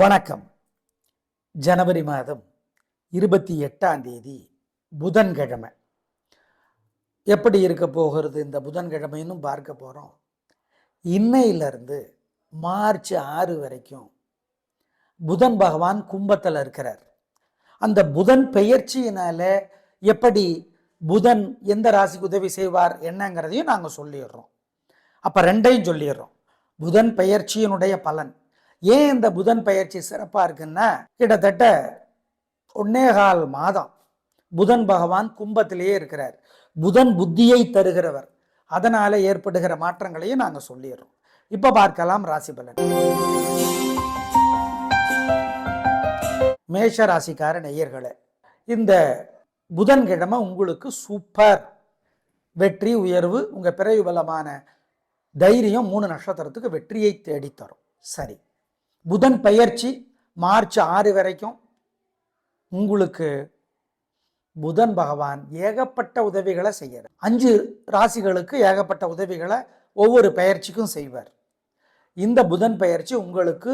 வணக்கம். ஜனவரி மாதம் 28ஆம் தேதி புதன்கிழமை. எப்படி இருக்க போகிறது இந்த புதன்கிழமைன்னு பார்க்க போகிறோம். இன்னையிலிருந்து மார்ச் 6 வரைக்கும் புதன் பகவான் கும்பத்தில் இருக்கிறார். அந்த புதன் பெயர்ச்சியினால எப்படி புதன் எந்த ராசிக்கு உதவி செய்வார் என்னங்கிறதையும் நாங்கள் சொல்லிடுறோம். அப்போ ரெண்டையும் சொல்லிடுறோம். புதன் பெயர்ச்சியினுடைய பலன். ஏன் இந்த புதன் பெயர்ச்சி சிறப்பாக இருக்குன்னா, கிட்டத்தட்ட 1.25 மாதம் புதன் பகவான் கும்பத்திலேயே இருக்கிறார். புதன் புத்தியை தருகிறவர். அதனால ஏற்படுகிற மாற்றங்களையும் நாங்கள் சொல்லிடுறோம். இப்போ பார்க்கலாம் ராசி பலன். மேஷ ராசிக்கார நேயர்களே, இந்த புதன்கிழமை உங்களுக்கு சூப்பர். வெற்றி உயர்வு, உங்கள் பிறகு பலமான தைரியம் 3 நட்சத்திரத்துக்கு வெற்றியை தேடித்தரும். சரி, புதன் பெயர்ச்சி மார்ச் 6 வரைக்கும் உங்களுக்கு புதன் பகவான் ஏகப்பட்ட உதவிகளை செய்யறார். 5 ராசிகளுக்கு ஏகப்பட்ட உதவிகளை ஒவ்வொரு பெயர்ச்சிக்கும் செய்வார். இந்த புதன் பெயர்ச்சி உங்களுக்கு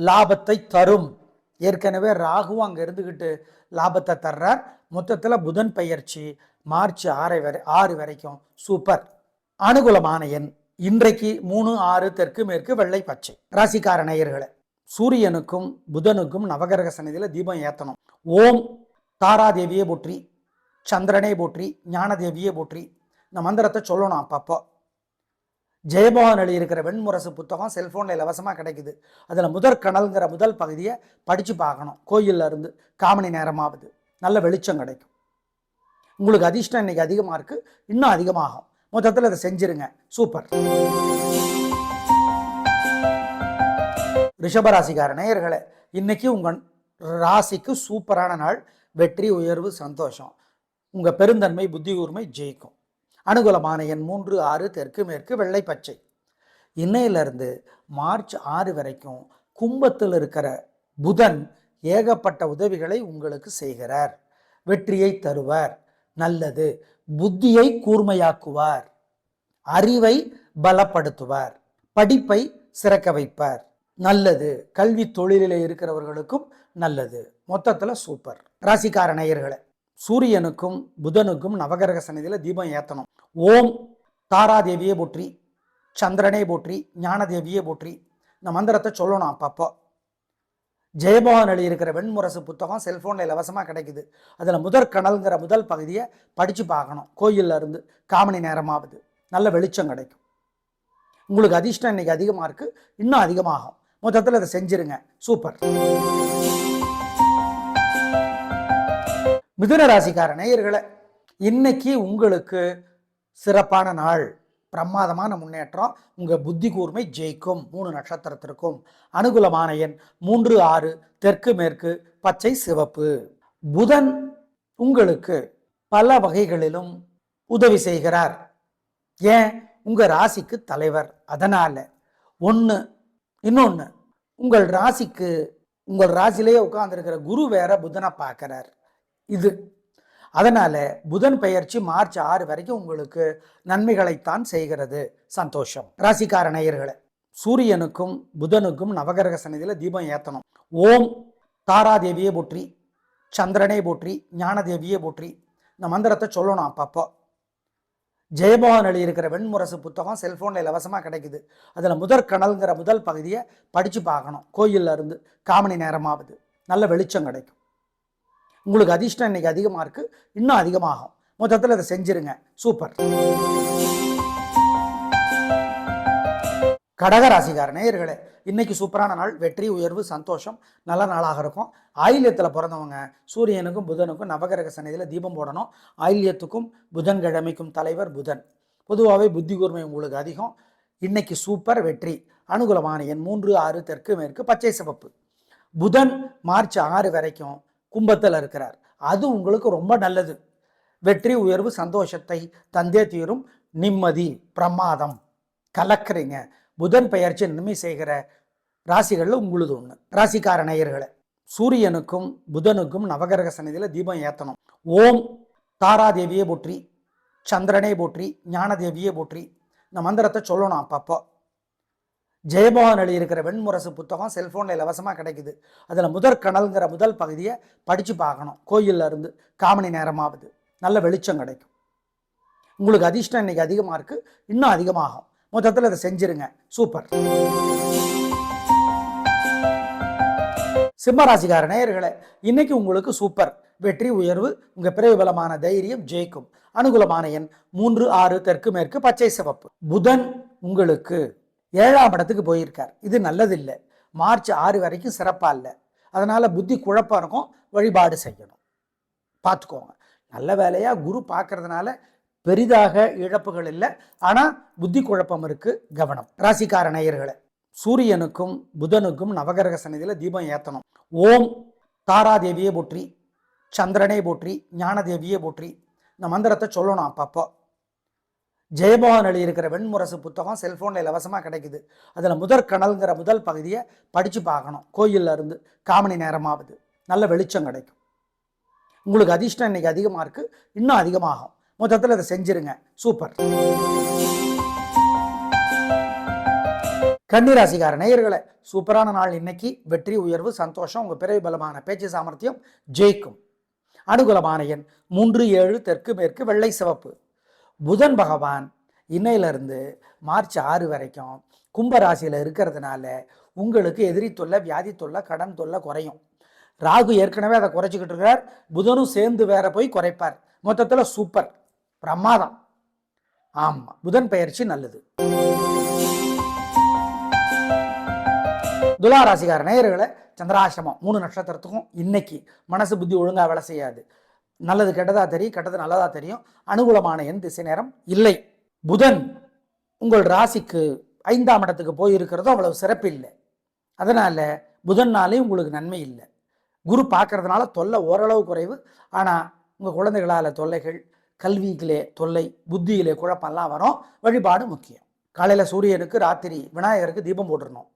லாபத்தை தரும். ஏற்கனவே ராகுவும் அங்கே இருந்துக்கிட்டு லாபத்தை தர்றார். மொத்தத்தில் புதன் பெயர்ச்சி மார்ச் 6 வரைக்கும் சூப்பர். அனுகூலமான எண் இன்றைக்கு 3, 6 தெற்கு மேற்கு வெள்ளை பச்சை. ராசிக்கார நேயர்களே, சூரியனுக்கும் புதனுக்கும் நவகிரக சந்நிதியில் தீபம் ஏற்றணும். ஓம் தாராதேவியை போற்றி, சந்திரனை போற்றி, ஞானதேவியை போற்றி இந்த மந்திரத்தை சொல்லணும். அப்பப்போ ஜெயமோகன் எழுதி இருக்கிற வெண்முரசு புத்தகம் செல்ஃபோனில் இலவசமாக கிடைக்குது. அதில் முதற்கணல்ங்கிற முதல் பகுதியை படித்து பார்க்கணும். கோயிலில் இருந்து 1/4 மணி நேரமாவது நல்ல வெளிச்சம் கிடைக்கும். உங்களுக்கு அதிர்ஷ்டம் இன்னைக்கு அதிகமாக இருக்குது, இன்னும் அதிகமாகும். மொத்தத்தில் அதை செஞ்சிருங்க. சூப்பர். ரிஷபராசிக்கார நேயர்களே, இன்னைக்கு உங்கள் ராசிக்கு சூப்பரான நாள். வெற்றி உயர்வு சந்தோஷம். உங்கள் பெருந்தன்மை புத்தி கூர்மை ஜெயிக்கும். அனுகூலமான எண் 3, 6 தெற்கு மேற்கு வெள்ளை பச்சை. இன்னையிலிருந்து மார்ச் 6 வரைக்கும் கும்பத்தில் இருக்கிற புதன் ஏகப்பட்ட உதவிகளை உங்களுக்கு செய்கிறார். வெற்றியை தருவார். நல்லது. புத்தியை கூர்மையாக்குவார். அறிவை பலப்படுத்துவார். படிப்பை சிறக்க வைப்பார். நல்லது. கல்வி தொழிலில் இருக்கிறவர்களுக்கும் நல்லது. மொத்தத்தில் சூப்பர். ராசிக்கார நேயர்களே, சூரியனுக்கும் புதனுக்கும் நவகிரக சந்நிதியில் தீபம் ஏற்றணும். ஓம் தாராதேவியை போற்றி, சந்திரனை போற்றி, ஞானதேவியை போற்றி இந்த மந்திரத்தை சொல்லணும். அப்பப்போ ஜெயமோகன் எழுதி இருக்கிற வெண்முரசு புத்தகம் செல்ஃபோனில் இலவசமாக கிடைக்குது. அதில் முதற்கணல்ங்கிற முதல் பகுதியை படித்து பார்க்கணும். கோயிலில் இருந்து 1/4 மணி நேரமாவது நல்ல வெளிச்சம் கிடைக்கும். உங்களுக்கு அதிர்ஷ்டம் இன்னைக்கு அதிகமாக இருக்குது, இன்னும் அதிகமாகும். மொத்தத்தில் அதை செஞ்சிருங்க. சூப்பர். மிதுன ராசிக்கார நேயர்களே, இன்னைக்கு உங்களுக்கு சிறப்பான நாள். பிரமாதமான முன்னேற்றம். உங்கள் புத்தி கூர்மை ஜெயிக்கும். 3 நட்சத்திரத்திற்கும். அனுகூலமான எண் 3, 6 தெற்கு மேற்கு பச்சை சிவப்பு. புதன் உங்களுக்கு பல வகைகளிலும் உதவி செய்கிறார். ஏன்? உங்கள் ராசிக்கு தலைவர். அதனால் இன்னொன்று உங்கள் ராசியிலேயே உட்கார்ந்துருக்கிற குரு வேற புதனை பார்க்கிறார். இது அதனால் புதன் பெயர்ச்சி மார்ச் 6 வரைக்கும் உங்களுக்கு நன்மைகளைத்தான் செய்கிறது. சந்தோஷம். ராசிக்கார நேயர்களே, சூரியனுக்கும் புதனுக்கும் நவகிரக சந்நிதியில் தீபம் ஏற்றணும். ஓம் தாராதேவியை போற்றி, சந்திரனை போற்றி, ஞானதேவியை போற்றி இந்த மந்திரத்தை சொல்லணும். அப்பப்போ ஜெயமோகன் எழுதி இருக்கிற வெண்முரசு புத்தகம் செல்ஃபோனில் இலவசமாக கிடைக்குது. அதில் முதற்கணல்ங்கிற முதல் பகுதியை படித்து பார்க்கணும். கோயிலில் இருந்து 1/4 மணி நேரமாவது நல்ல வெளிச்சம் கிடைக்கும். உங்களுக்கு அதிர்ஷ்டம் இன்னைக்கு அதிகமாக இருக்குது, இன்னும் அதிகமாகும். மொத்தத்தில் அதை செஞ்சிருங்க. சூப்பர். கடகராசிக்கார நேயர்களே, இன்னைக்கு சூப்பரான நாள். வெற்றி உயர்வு சந்தோஷம் நல்ல நாளாக இருக்கும். ஆயில்யத்தில் பிறந்தவங்க சூரியனுக்கும் புதனுக்கும் நவகிரக சந்நிதியில் தீபம் போடணும். ஆயில்யத்துக்கும் புதன்கிழமைக்கும் தலைவர் புதன். பொதுவாகவே புத்தி கூர்மை உங்களுக்கு அதிகம். இன்னைக்கு சூப்பர். வெற்றி. அனுகூலமான எண் 3, 6 தெற்கு மேற்கு பச்சை சிவப்பு. புதன் மார்ச் 6 வரைக்கும் கும்பத்தில் இருக்கிறார். அது உங்களுக்கு ரொம்ப நல்லது. வெற்றி உயர்வு சந்தோஷத்தை தந்தே தீரும். நிம்மதி பிரமாதம். கலக்கிறீங்க. புதன் பெயர்ச்சி நன்மை செய்கிற ராசிகளில் உங்களுது ஒன்று. ராசிக்கார நேயர்களே, சூரியனுக்கும் புதனுக்கும் நவகிரக சந்நிதியில் தீபம் ஏற்றணும். ஓம் தாராதேவியை போற்றி, சந்திரனை போற்றி, ஞானதேவியை போற்றி இந்த மந்திரத்தை சொல்லணும். அப்பப்போ ஜெயமோகன் எழுதியிருக்கிற வெண்முரசு புத்தகம் செல்ஃபோனில் இலவசமாக கிடைக்குது. அதில் முதற்கணல்ங்கிற முதல் பகுதியை படித்து பார்க்கணும். கோயிலில் இருந்து காமணி நேரமாகுது, நல்ல வெளிச்சம் கிடைக்கும். உங்களுக்கு அதிர்ஷ்டம் இன்னைக்கு அதிகமாக இருக்குது, இன்னும் அதிகமாகும். மொத்தத்தில் அதை செஞ்சிருங்க. சூப்பர். சிம்மராசிக்கார நேயர்களே, இன்னைக்கு உங்களுக்கு சூப்பர் வெற்றி உயர்வு. உங்க பிறவி பலமான தைரியம் ஜெயிக்கும். அனுகூலமான எண் 3, 6, தெற்கு மேற்கு, பச்சை சிவப்பு. புதன் உங்களுக்கு 7ஆம் இடத்துக்கு போயிருக்கார். இது நல்லதில்லை. மார்ச் 6 வரைக்கும் சிறப்பா இல்லை. அதனால புத்தி குழப்பம் இருக்கும். வழிபாடு செய்யணும், பார்த்துக்கோங்க. நல்ல வேலையா குரு பார்க்கறதுனால பெரிதாக இழப்புகள் இல்லை. ஆனா புத்தி குழப்பம் இருக்கு, கவனம். ராசிக்கார நேயர்களே, சூரியனுக்கும் புதனுக்கும் நவகிரக சந்நிதியில் தீபம் ஏற்றணும். ஓம் தாராதேவியே போற்றி, சந்திரனே போற்றி, ஞானதேவியே போற்றி. இந்த மந்திரத்தை சொல்லணும் அப்பப்போ. ஜெயமோகன் எழுதியிருக்கிற வெண்முரசு புத்தகம் செல்ஃபோனில் இலவசமாக கிடைக்குது. அதில் முதற்கணல்ங்கிற முதல் பகுதியை படித்து பார்க்கணும். கோயிலில் இருந்து காமணி நேரமாகுது, நல்ல வெளிச்சம் கிடைக்கும். உங்களுக்கு அதிர்ஷ்டம் இன்னைக்கு அதிகமாக இருக்குது, இன்னும் அதிகமாகும். மொத்தத்தில் அதை செஞ்சிருங்க. சூப்பர். கன்னிராசிக்கார நேயர்களே, சூப்பரான நாள் இன்னைக்கு. வெற்றி உயர்வு சந்தோஷம். உங்கள் பிறவி பலமான பேச்சு சாமர்த்தியம் ஜெயிக்கும். அனுகூலமான எண் 3, 7, தெற்கு மேற்கு, வெள்ளை சிவப்பு. புதன் பகவான் இன்னையிலிருந்து மார்ச் 6 வரைக்கும் கும்பராசியில் இருக்கிறதுனால உங்களுக்கு எதிரி தொல்லை, வியாதி தொல்லை, கடன் தொல்லை குறையும். ராகு ஏற்கனவே அதை குறைச்சிக்கிட்டு இருக்கிறார். புதனும் சேர்ந்து வேற போய் குறைப்பார். மொத்தத்தில் சூப்பர், பிரமாதம். ஆமாம், புதன் பெயர்ச்சி நல்லது. துளாராசிக்கார நேயர்களை, சந்திராசிரமம் 3 நட்சத்திரத்துக்கும் இன்னைக்கு மனசு புத்தி ஒழுங்காக வேலை செய்யாது. நல்லது கெட்டதா தெரியும், கெட்டது நல்லதா தெரியும். அனுகூலமான எண் திசை நேரம் இல்லை. புதன் உங்கள் ராசிக்கு 5ஆம் இடத்துக்கு போயிருக்கிறதும் அவ்வளவு சிறப்பு இல்லை. அதனால புதன்னாலே உங்களுக்கு நன்மை இல்லை. குரு பார்க்கறதுனால தொல்லை ஓரளவு குறைவு. ஆனால் உங்கள் குழந்தைகளால் தொல்லைகள், கல்வியிலே தொல்லை, புத்தியிலே குழப்பம்லாம் வரும். வழிபாடு முக்கியம். காலையில் சூரியனுக்கு, ராத்திரி விநாயகருக்கு தீபம் போட்டுடணும்.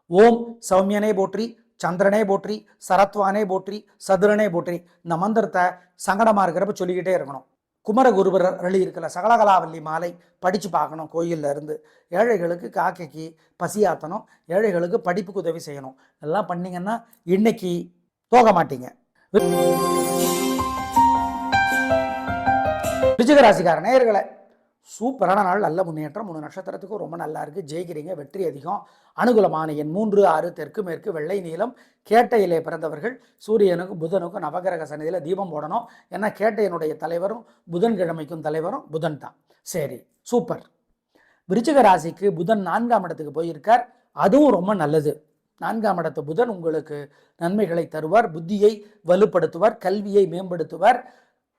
ஓம் சௌமியனே போற்றி, சந்திரனே போற்றி, சரத்வானே போற்றி, சதுரனே போற்றி. இந்த மந்திரத்தை சங்கடமாக இருக்கிறப்ப சொல்லிக்கிட்டே இருக்கணும். குமரகுருபர் எழுதியிருக்கிற சகலகலாவல்லி மாலை படித்து பார்க்கணும். கோயிலில் இருந்து ஏழைகளுக்கு, காக்கைக்கு பசியாத்தணும், ஏழைகளுக்கு படிப்புக்கு உதவி செய்யணும். எல்லாம் பண்ணிங்கன்னா இன்னைக்கு போக மாட்டீங்க. ரிச்சிகராசிக்கார நேயர்களே, சூப்பரான நாள், நல்ல முன்னேற்றம். 3 நட்சத்திரத்துக்கும் ரொம்ப நல்லா இருக்குது. ஜெயிக்கிறீங்க, வெற்றி அதிகம். அனுகூலமான எண் 3, 6, தெற்கு மேற்கு, வெள்ளை நீலம். கேட்டையிலே பிறந்தவர்கள் சூரியனுக்கும் புதனுக்கும் நவகிரக சந்நிதியில் தீபம் போடணும். ஏன்னா கேட்டையனுடைய தலைவரும் புதன்கிழமைக்கும் தலைவரும் புதன் தான். சரி, சூப்பர். விருச்சிக ராசிக்கு புதன் 4ஆம் இடத்துக்கு போயிருக்கார். அதுவும் ரொம்ப நல்லது. 4ஆம் இடத்து புதன் உங்களுக்கு நன்மைகளை தருவார், புத்தியை வலுப்படுத்துவார், கல்வியை மேம்படுத்துவார்,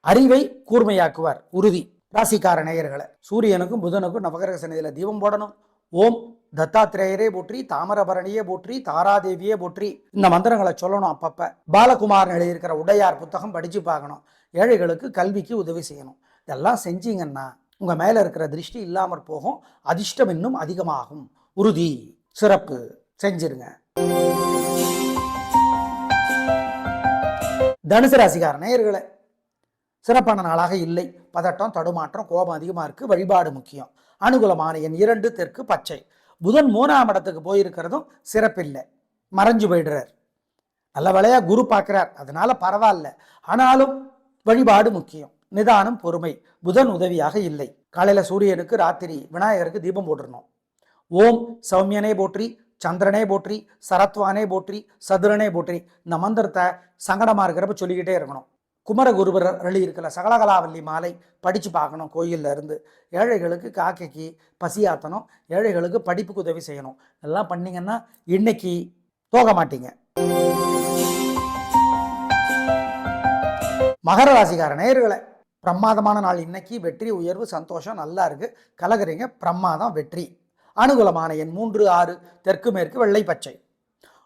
அறிவை கூர்மையாக்குவார். உறுதி. ராசிக்கார நேயர்களை, சூரியனுக்கும் புதனுக்கும் நவகிரக சந்நிதியில் தீபம் போடணும். ஓம் தத்தாத்திரேயரே போற்றி, தாமரபரணியே போற்றி, தாராதேவியே போற்றி. இந்த மந்திரங்களை சொல்லணும் அப்பப்ப. பாலகுமார் எழுதியிருக்கிற உடையார் புத்தகம் படிச்சு பார்க்கணும். ஏழைகளுக்கு கல்விக்கு உதவி செய்யணும். இதெல்லாம் செஞ்சீங்கன்னா உங்க மேல இருக்கிற திருஷ்டி இல்லாமற் போகும். அதிர்ஷ்டம் இன்னும் அதிகமாகும். உறுதி, சிறப்பு. செஞ்சிருங்க. தனுசு ராசிக்கார நேயர்களை, சிறப்பான நாளாக இல்லை. பதட்டம், தடுமாற்றம், கோபம் அதிகமாக இருக்குது. வழிபாடு முக்கியம். அனுகூலமான எண் 2, தெற்கு, பச்சை. புதன் 3ஆம் இடத்துக்கு போயிருக்கிறதும் சிறப்பில்லை, மறைஞ்சு போயிடுறார். நல்ல வேளையா குரு பார்க்கிறார், அதனால பரவாயில்ல. ஆனாலும் வழிபாடு முக்கியம். நிதானம், பொறுமை. புதன் உதவியாக இல்லை. காலையில் சூரியனுக்கு, ராத்திரி விநாயகருக்கு தீபம் போட்டுடணும். ஓம் சௌமியனே போற்றி, சந்திரனே போற்றி, சரத்வானே போற்றி, சதுரனே போற்றி. இந்த மந்திரத்தை சங்கடமாக இருக்கிறப்ப சொல்லிக்கிட்டே இருக்கணும். குமரகுருபர் எழுதியிருக்கிற சகலகலாவல்லி மாலை படித்து பார்க்கணும். கோயிலில் இருந்து ஏழைகளுக்கு, காக்கைக்கு பசியாத்தணும், ஏழைகளுக்கு படிப்புக்கு உதவி செய்யணும். எல்லாம் பண்ணிங்கன்னா இன்னைக்கு போக மாட்டீங்க. மகர ராசிக்கார நேயர்களே, பிரமாதமான நாள் இன்னைக்கு. வெற்றி உயர்வு சந்தோஷம் நல்லா இருக்கு. கலகுறீங்க, பிரமாதம், வெற்றி. அனுகூலமான எண் 3, 6, தெற்கு மேற்கு, வெள்ளை பச்சை.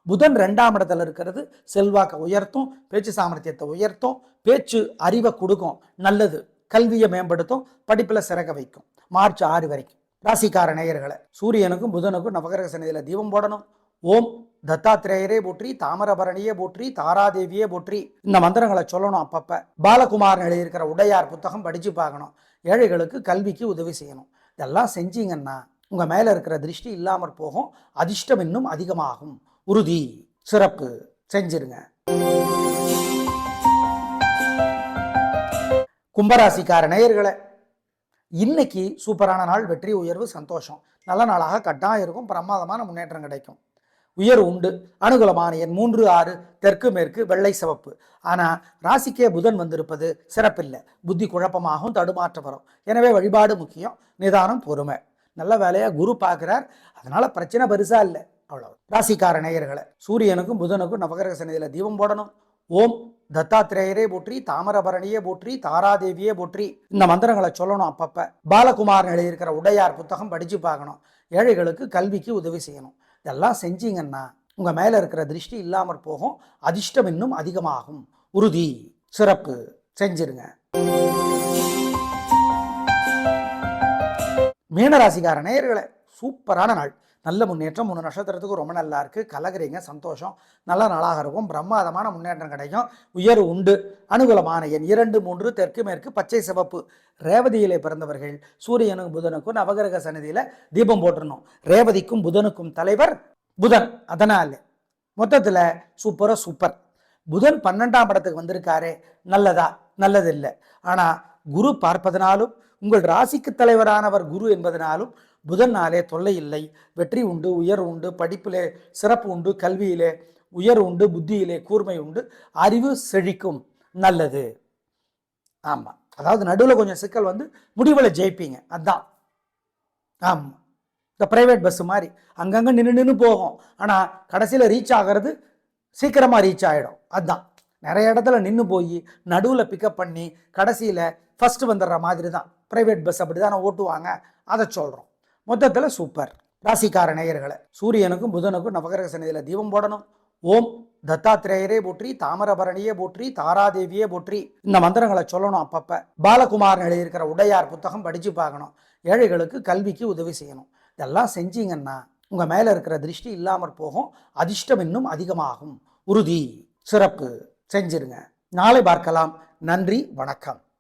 புதன் 2ஆம் இடத்துல இருக்கிறது செல்வாக்கை உயர்த்தும், பேச்சு சாமர்த்தியத்தை உயர்த்தும், பேச்சு அறிவை கொடுக்கும், நல்லது. கல்வியை மேம்படுத்தும், படிப்பில் சிறக்க வைக்கும். மார்ச் 6 வரைக்கும். ராசிக்கார நேயர்களை, சூரியனுக்கும் புதனுக்கும் நவகிரக சந்நிதியில் தீபம் போடணும். ஓம் தத்தாத்திரேயரே போற்றி, தாமரபரணியே போற்றி, தாராதேவியே போற்றி. இந்த மந்திரங்களை சொல்லணும் அப்பப்ப. பாலகுமார் எழுதியிருக்கிற உடையார் புத்தகம் படிச்சு பார்க்கணும். ஏழைகளுக்கு கல்விக்கு உதவி செய்யணும். இதெல்லாம் செஞ்சீங்கன்னா உங்கள் மேலே இருக்கிற திருஷ்டி இல்லாமற் போகும், அதிர்ஷ்டம் இன்னும் அதிகமாகும். உறுதி, சிறப்பு, செஞ்சிருங்க. கும்பராசிக்கார நேயர்களே, இன்னைக்கு சூப்பரான நாள். வெற்றி, உயர்வு, சந்தோஷம், நல்ல நாளாக கட்டாயம் இருக்கும். பிரமாதமான முன்னேற்றம் கிடைக்கும். உயர்வு உண்டு. அனுகூலமான எண் 3, 6, தெற்கு மேற்கு, வெள்ளை சிவப்பு. ஆனால் ராசிக்கே புதன் வந்திருப்பது சிறப்பில்லை. புத்தி குழப்பமாகவும் தடுமாற்றம் வரும். எனவே வழிபாடு முக்கியம், நிதானம், பொறுமை. நல்ல வேலையாக குரு பார்க்குறார், அதனால பிரச்சனை பெருசா இல்லை. அவ்வளவு. ராசிக்கார நேயர்களை, சூரியனுக்கும் புதனுக்கும் நவகிரக சந்நிதியில் தீபம் போடணும். ஓம் தத்தாத்திரேயரே போற்றி, தாமிரபரணியே போற்றி, தாராதேவியே போற்றி. இந்த மந்திரங்களை சொல்லணும் அப்பப்ப. பாலகுமார் எழுதியிருக்கிற உடையார் புத்தகம் படிச்சு பார்க்கணும். ஏழைகளுக்கு கல்விக்கு உதவி செய்யணும். இதெல்லாம் செஞ்சீங்கன்னா உங்க மேல இருக்கிற திருஷ்டி இல்லாமற் போகும், அதிர்ஷ்டம் இன்னும் அதிகமாகும். உறுதி, சிறப்பு, செஞ்சிருங்க. மீனராசிக்கார நேயர்களே, சூப்பரான நாள். நல்ல முன்னேற்றம். 3 நட்சத்திரத்துக்கு ரொம்ப நல்லா இருக்கு. கலகுறீங்க, சந்தோஷம், நல்ல நாளாக இருக்கும். பிரமாதமான முன்னேற்றம் கிடைக்கும். உயர்வு உண்டு. அனுகூலமான எண் 2, 3, தெற்கு மேற்கு, பச்சை சிவப்பு. ரேவதியிலே பிறந்தவர்கள் சூரியனுக்கும் புதனுக்கும் நவகிரக சந்நிதியில தீபம் போட்டுடணும். ரேவதிக்கும் புதனுக்கும் தலைவர் புதன். அதனால மொத்தத்துல சூப்பர். புதன் 12ஆம் இடத்துக்கு வந்திருக்காரே, நல்லதா? நல்லது இல்லை. ஆனா குரு பார்ப்பதனாலும் உங்கள் ராசிக்கு தலைவரானவர் குரு என்பதனாலும் புதனாலே தொல்லை இல்லை. வெற்றி உண்டு, உயர்வு உண்டு, படிப்பிலே சிறப்பு உண்டு, கல்வியிலே உயர்வு உண்டு, புத்தியிலே கூர்மை உண்டு, அறிவு செழிக்கும். நல்லது. ஆமா, அதாவது நடுவில் கொஞ்சம் சிக்கல் வந்து முடிவில் ஜெயிப்பீங்க. அதுதான். ஆமா, இந்த பிரைவேட் பஸ் மாதிரி அங்கங்க நின்று போகும். ஆனா கடைசியில் ரீச் ஆகிறது சீக்கிரமா ரீச் ஆகிடும். அதுதான். நிறைய இடத்துல நின்று போய் நடுவில் பிக்கப் பண்ணி கடைசியில் ஃபர்ஸ்ட் வந்துடுற மாதிரி தான் பிரைவேட் பஸ். அப்படிதான் ஓட்டுவாங்க. அதை சொல்றோம். மொத்தத்தில் சூப்பர். ராசிக்கார நேயர்களை, சூரியனுக்கும் புதனுக்கும் நவகிரக சந்நிதியில் தீபம் போடணும். ஓம் தத்தாத்திரேயரே போற்றி, தாமிரபரணியே போற்றி, தாராதேவியே போற்றி. இந்த மந்திரங்களை சொல்லணும் அப்பப்ப. பாலகுமார் எழுதியிருக்கிற உடையார் புத்தகம் படிச்சு பார்க்கணும். ஏழைகளுக்கு கல்விக்கு உதவி செய்யணும். இதெல்லாம் செஞ்சீங்கன்னா உங்க மேல இருக்கிற திருஷ்டி இல்லாமற் போகும், அதிர்ஷ்டம் இன்னும் அதிகமாகும். உறுதி, சிறப்பு, செஞ்சிருங்க. நாளை பார்க்கலாம். நன்றி, வணக்கம்.